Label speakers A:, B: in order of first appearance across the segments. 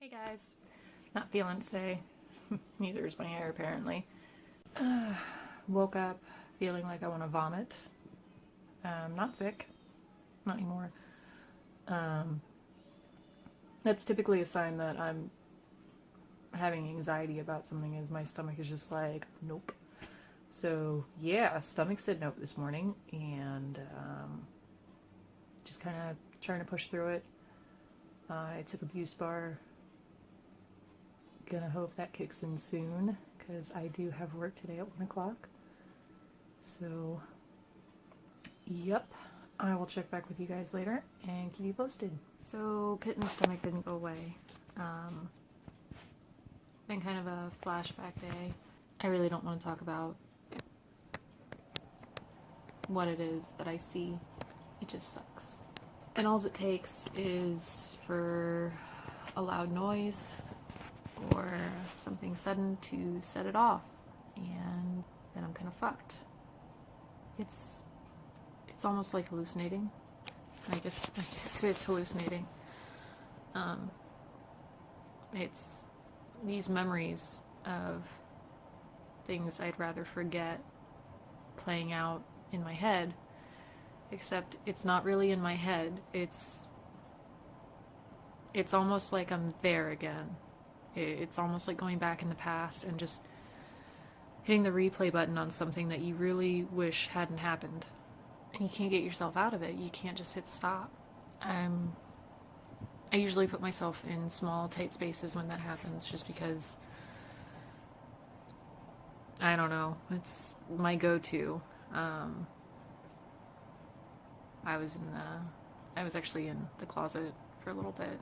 A: Hey guys, not feeling today. Neither is my hair apparently. Woke up feeling like I want to vomit. Not sick, not anymore. That's typically a sign that I'm having anxiety about something, is my stomach is just like, nope. So yeah, stomach said nope this morning, and just kind of trying to push through it. I took a Buse bar. Gonna hope that kicks in soon, because I do have work today at 1 o'clock. So, yep, I will check back with you guys later and keep you posted. So, Kitten's stomach didn't go away. Been kind of a flashback day. I really don't want to talk about what it is that I see. It just sucks. And all it takes is for a loud noise or something sudden to set it off, and then I'm kind of fucked. It's almost like hallucinating. I guess it is hallucinating. It's these memories of things I'd rather forget playing out in my head, except it's not really in my head. It's almost like I'm there again. It's almost like going back in the past and just hitting the replay button on something that you really wish hadn't happened. And you can't get yourself out of it. You can't just hit stop. I usually put myself in small, tight spaces when that happens, just because, I don't know, it's my go-to. I was actually in the closet for a little bit.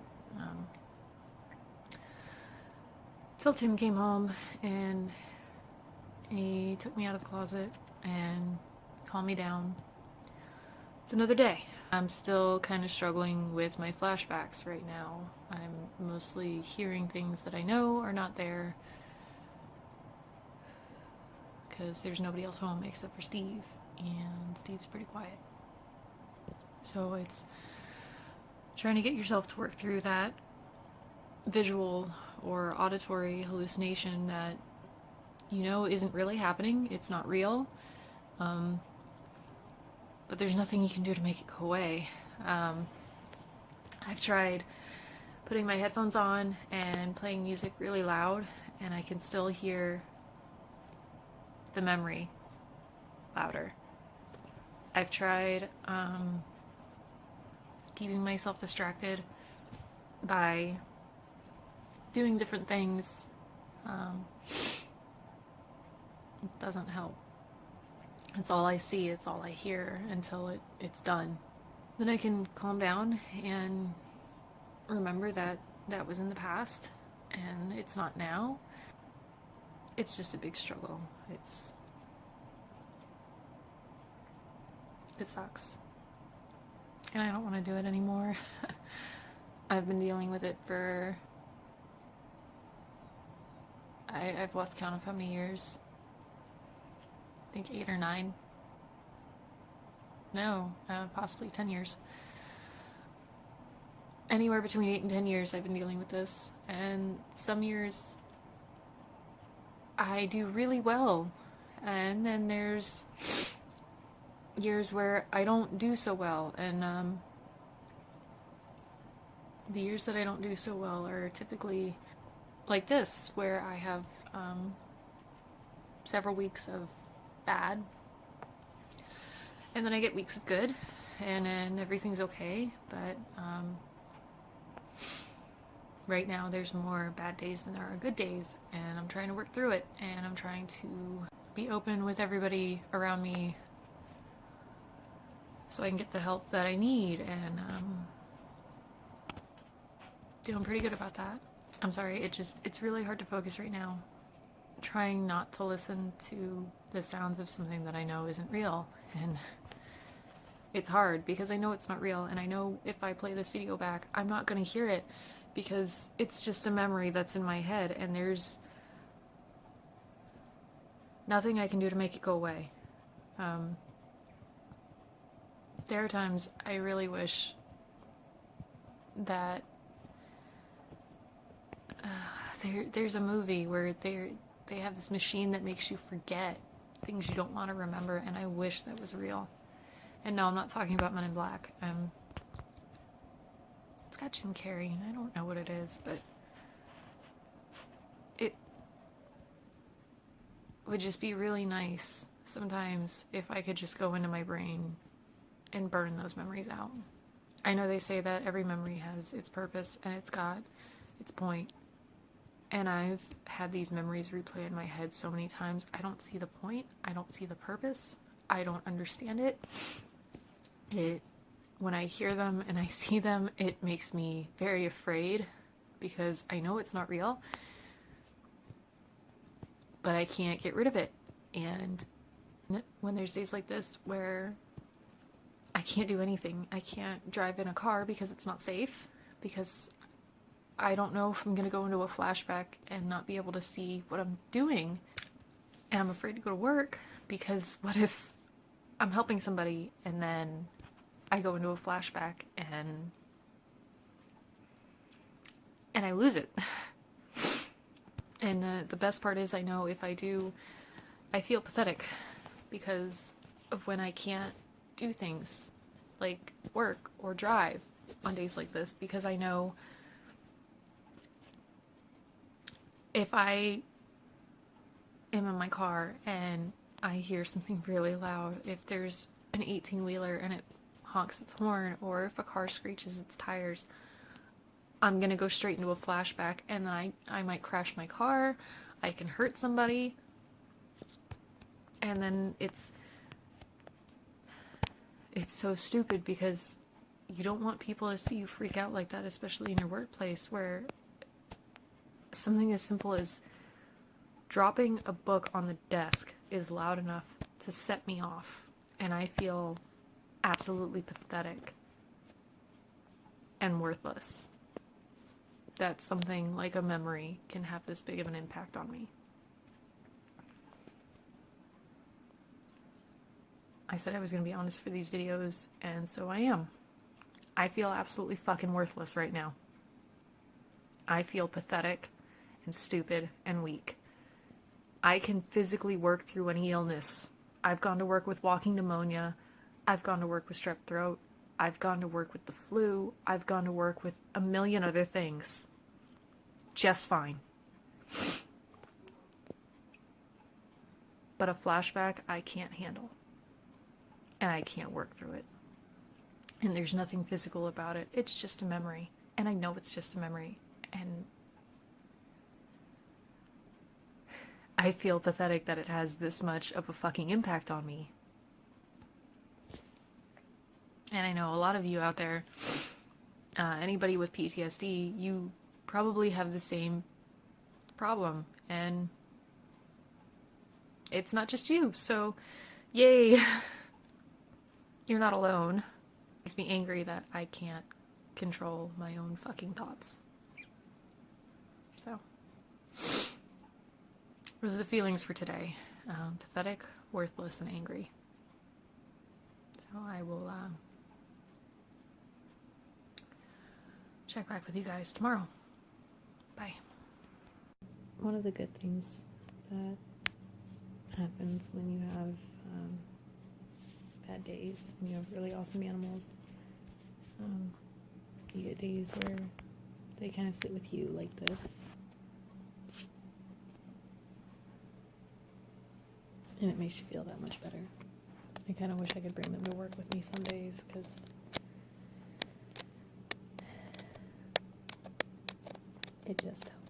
A: Till Tim came home and he took me out of the closet and calmed me down. It's another day. I'm still kind of struggling with my flashbacks right now. I'm mostly hearing things that I know are not there because there's nobody else home except for Steve, and Steve's pretty quiet. So it's trying to get yourself to work through that visual or auditory hallucination that you know isn't really happening. It's not real. But there's nothing you can do to make it go away. I've tried putting my headphones on and playing music really loud, and I can still hear the memory louder. I've tried keeping myself distracted by doing different things. It doesn't help. It's all I see, it's all I hear until it's done. Then I can calm down and remember that that was in the past and it's not now. It's just a big struggle. It sucks. And I don't want to do it anymore. I've been dealing with it for... I've lost count of how many years. I think 8 or 9. No, possibly 10 years. Anywhere between 8 and 10 years I've been dealing with this. And some years I do really well. And then there's years where I don't do so well. And the years that I don't do so well are typically like this, where I have several weeks of bad, and then I get weeks of good, and then everything's okay. But right now there's more bad days than there are good days, and I'm trying to work through it, and I'm trying to be open with everybody around me so I can get the help that I need, and doing pretty good about that. I'm sorry, it's really hard to focus right now, trying not to listen to the sounds of something that I know isn't real. And it's hard because I know it's not real, and I know if I play this video back, I'm not going to hear it because it's just a memory that's in my head, and there's nothing I can do to make it go away. There are times I really wish that there's a movie where they have this machine that makes you forget things you don't want to remember, and I wish that was real. And no, I'm not talking about Men in Black. It's got Jim Carrey. I don't know what it is, but it would just be really nice sometimes if I could just go into my brain and burn those memories out. I know they say that every memory has its purpose and it's got its point. And I've had these memories replay in my head so many times. I don't see the point. I don't see the purpose. I don't understand it. When I hear them and I see them, it makes me very afraid because I know it's not real. But I can't get rid of it. And when there's days like this where I can't do anything, I can't drive in a car because it's not safe, because I don't know if I'm going to go into a flashback and not be able to see what I'm doing. And I'm afraid to go to work because what if I'm helping somebody and then I go into a flashback and I lose it. And the best part is I know if I do, I feel pathetic because of when I can't do things like work or drive on days like this, because I know if I am in my car and I hear something really loud, if there's an 18-wheeler and it honks its horn, or if a car screeches its tires, I'm gonna go straight into a flashback, and then I might crash my car, I can hurt somebody, and then it's so stupid because you don't want people to see you freak out like that, especially in your workplace where something as simple as dropping a book on the desk is loud enough to set me off, and I feel absolutely pathetic and worthless that something like a memory can have this big of an impact on me. I said I was going to be honest for these videos, and so I am. I feel absolutely fucking worthless right now. I feel pathetic and stupid and weak. I can physically work through any illness. I've gone to work with walking pneumonia. I've gone to work with strep throat. I've gone to work with the flu. I've gone to work with a million other things. Just fine. But a flashback I can't handle. And I can't work through it. And there's nothing physical about it. It's just a memory. And I know it's just a memory. And I feel pathetic that it has this much of a fucking impact on me. And I know a lot of you out there, anybody with PTSD, you probably have the same problem. And it's not just you. So, yay. You're not alone. It makes me angry that I can't control my own fucking thoughts. So, those are the feelings for today. Pathetic, worthless, and angry. So I will check back with you guys tomorrow. Bye. One of the good things that happens when you have bad days, when you have really awesome animals, you get days where they kind of sit with you like this. And it makes you feel that much better. I kind of wish I could bring them to work with me some days, because it just helps.